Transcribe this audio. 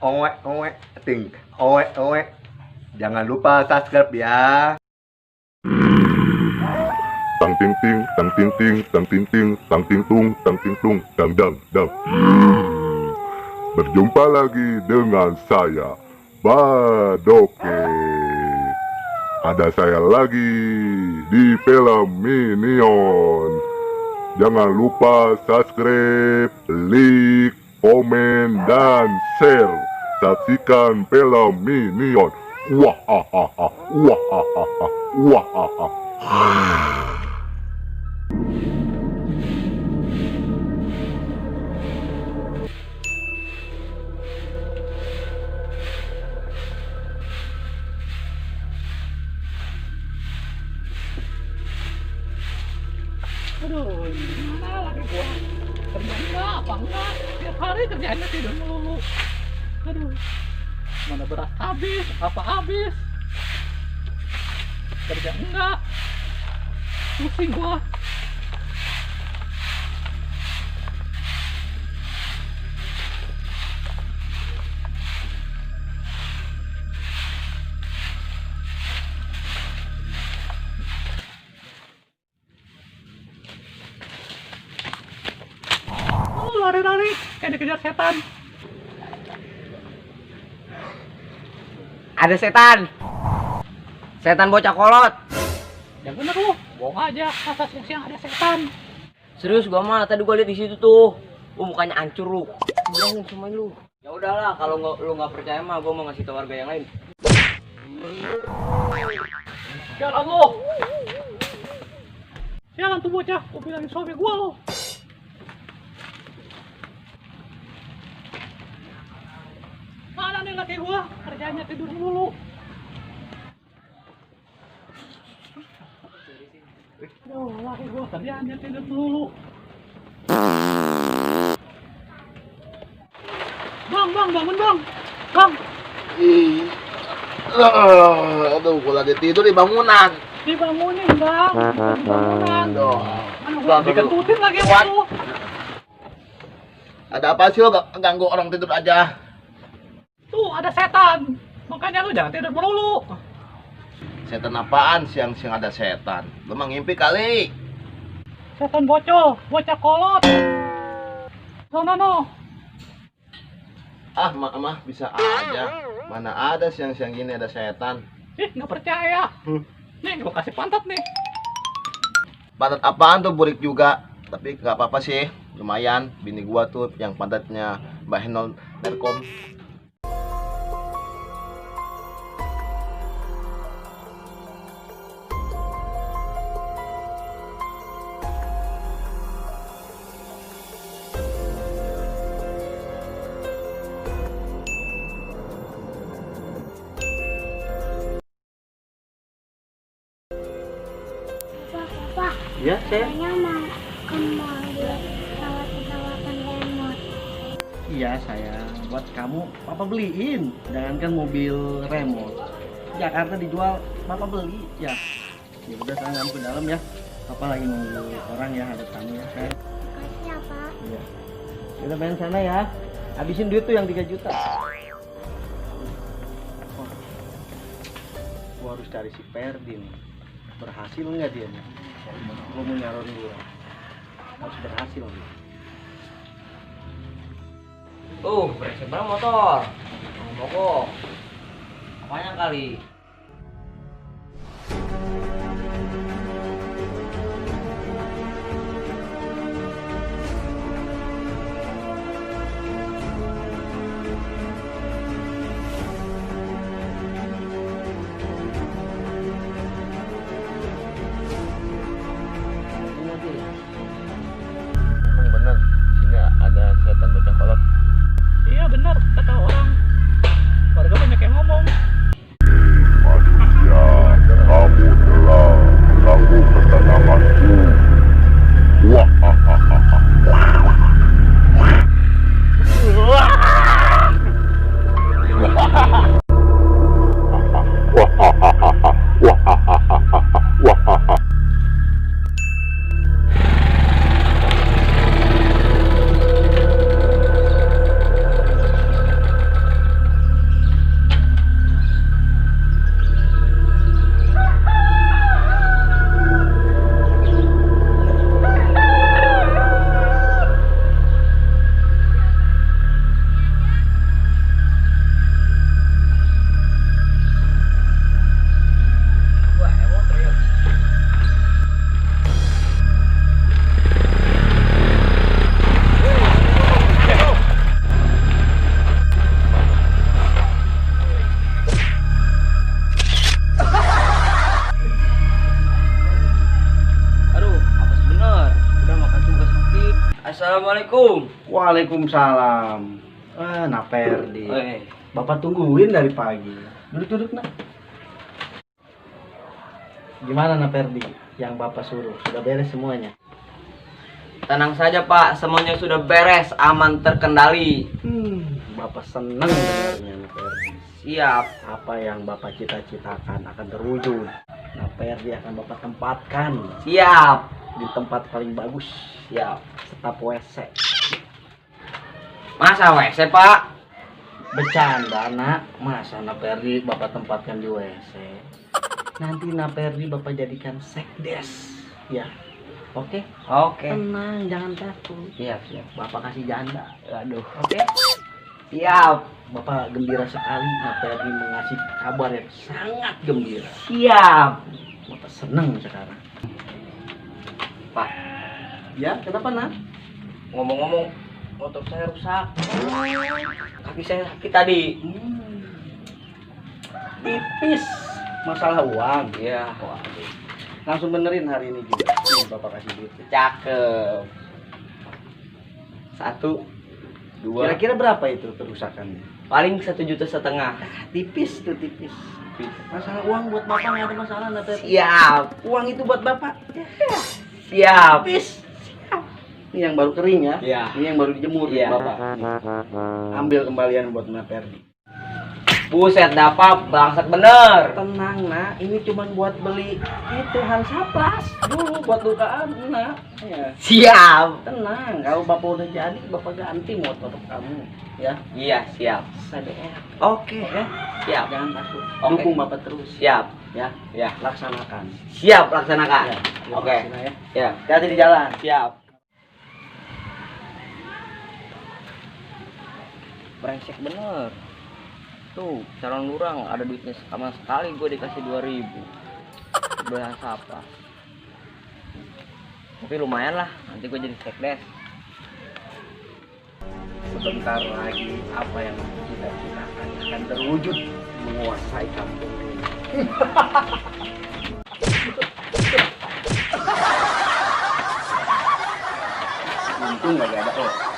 Oe, oe, ting, oe, oe. Jangan lupa subscribe ya. Tang ting ting, tang ting ting, tang ting ting, tang ting tung, tang ting tung, dang dang dang. Berjumpa lagi dengan saya, Badoke. Ada saya lagi di film Minion. Jangan lupa subscribe, like, komen, dan share. Saksikan film Minion. Wah, wah, wah, wah. Aduh, gimana lagi gua? Kerjaan enggak, apa enggak? Tiap hari kerjaannya tidur mulu. Aduh, mana beras habis, apa habis? Kerja enggak, pusing gua. Lari-lari kayak dikejar setan. Ada setan. Setan bocah kolot. Ya bener lu, bohong aja. Masa siang-siang ada setan? Serius gua mah tadi gua lihat di situ tuh. Mukanya hancur lu. Bilangin sama lu. Ya udahlah, kalau lu nggak percaya mah gua mau ngasih tahu warga yang lain. Sialan lu. Sialan tuh bocah, gua bilangin suami gua lo. Mana nih laki gua? Kerjanya tidur mulu. Aduh, laki gua kerjanya tidur mulu. Bang, bangun bang. Bang, Aduh, gua lagi tidur di bangunan. dibangunin bang. Bangunan. Aduh. Mana gua dikentutin lagi sama lu. Ada apa sih lo ganggu orang tidur aja? Tuh ada setan. Makanya lu jangan tidur melulu. Setan apaan? Siang-siang ada setan. Lu mah ngimpi kali. Setan bocah kolot. No. Ah, mah bisa aja. Mana ada siang-siang gini ada setan. Ih, nggak percaya. Nih, gua kasih pantat nih. Pantat apaan tuh burik juga. Tapi nggak apa-apa sih. Lumayan. Bini gua tuh yang pantatnya Mbak Henol Nerkom. Pak, Ya, saya mau kembali pesawat-pesawatan remote. Iya sayang, buat kamu papa beliin. Jangankan mobil remote. Jakarta dijual, papa beli ya. Ya udah sayang, kamu ke dalam ya. Papa lagi nunggu orang ya, ada tamu ya sayang. Makasih ya Pak. Iya. Udah main sana ya. Habisin duit tuh yang 3 juta. Oh. Gua harus cari si Ferdi nih. Berhasil nggak dia nih? Gua mau nyaron dulu. Harus berhasil nih. Brengsek banget motor. Mogok. Apanya kali? Emang bener. Sini ada setan bocah kolot. Iya bener, kata orang. Warga banyak yang ngomong. Assalamualaikum. Waalaikumsalam. Naperdi. Bapak tungguin dari pagi. Duduk nak. Gimana Naperdi? Yang Bapak suruh sudah beres semuanya? Tenang saja Pak, semuanya sudah beres, aman terkendali. Bapak senang dengarnya Naperdi. Siap. Apa yang Bapak cita-citakan akan terwujud. Naperdi akan Bapak tempatkan Siap. di tempat paling bagus. Siap. Staf WC. Masa WC Pak? Bercanda nak. Masa Naperdi Bapak tempatkan di WC? Nanti Naperdi Bapak jadikan sekdes. Ya. Oke? Oke. Tenang, jangan takut. Siap, siap. Bapak kasih janda. Aduh. Oke. Siap. Bapak gembira sekali Naperdi mengasih kabar yang sangat gembira. Siap. Bapak senang sekarang. Pak, Ya, kenapa nak? ngomong-ngomong, motor saya rusak. Kaki saya sakit tadi. Tipis. Masalah uang. Iya. Waduh. Langsung benerin hari ini juga. Nih, Bapak kasih duit. Cakep. 1, 2. Kira-kira berapa itu kerusakannya? Paling 1,5 juta. Tipis tuh, tipis. Masalah uang buat Bapak nggak ada masalah Naperdi. Siap. Uang itu buat Bapak. Siap. Tipis. Ini yang baru kering ya. Iya. Ini yang baru dijemur Iya. Bapak. Ambil kembalian buat Naperdi. Buset, dapat bangsat bener. Tenang nak, ini cuma buat beli itu Hansaplas dulu buat dukaan nak. Ya. Siap. Tenang, kalau Bapak udah jadi Bapak ganti motor kamu ya. Iya, siap. CDR. Oke. Ya, Siap. jangan takut. Oke. Dukung Bapak terus. Siap. Ya, Ya. laksanakan. Siap laksanakan. Ya, Oke. ya. Ya. Hati-hati di jalan. Siap. Brengsek bener. Tuh, calon lurang ada duitnya sama sekali, gue dikasih 2.000. Berasa apa? Tapi lumayan lah, nanti gue jadi sekdes. Sebentar lagi apa yang cita-citakan akan terwujud menguasai kampung ini. Untung gak ada